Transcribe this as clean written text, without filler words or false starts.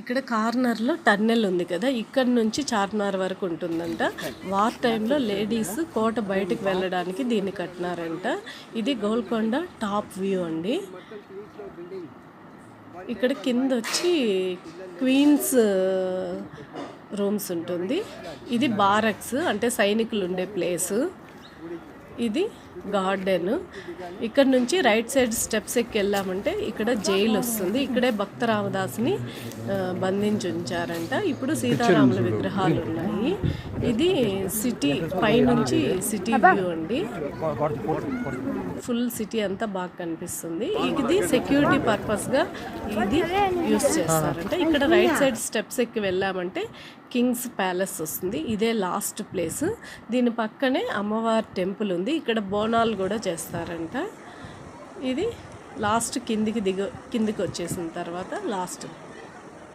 ఇక్కడ కార్నర్లో టన్నెల్ ఉంది కదా, ఇక్కడ నుంచి చార్మినార్ వరకు ఉంటుందంట. వార్ టైంలో లేడీస్ కోట బయటకు వెళ్ళడానికి దీన్ని కట్టినారంట. ఇది గోల్కొండ టాప్ వ్యూ అండి. ఇక్కడ కింద వచ్చి క్వీన్స్ రూమ్స్ ఉంటుంది. ఇది బారక్స్ అంటే సైనికులు ఉండే ప్లేసు. ఇది గార్డెన్. ఇక్కడ నుంచి రైట్ సైడ్ స్టెప్స్ ఎక్కి వెళ్ళామంటే ఇక్కడ జైలు వస్తుంది. ఇక్కడే భక్త రామదాస్ని బంధించి ఉంచారంట. ఇప్పుడు సీతారాముల విగ్రహాలు ఉన్నాయి. ఇది సిటీ పైనుంచి సిటీ వ్యూ అండి. ఫుల్ సిటీ అంతా బాగా కనిపిస్తుంది. ఇది సెక్యూరిటీ పర్పస్గా ఇది యూస్ చేస్తారంట. ఇక్కడ రైట్ సైడ్ స్టెప్స్ ఎక్కి వెళ్ళామంటే కింగ్స్ ప్యాలెస్ వస్తుంది. ఇదే లాస్ట్ ప్లేస్. దీని పక్కనే అమ్మవారి టెంపుల్ ఉంది. ఇక్కడ బోనాలు కూడా చేస్తారంట. ఇది లాస్ట్ కిందికి వచ్చేసిన తర్వాత లాస్ట్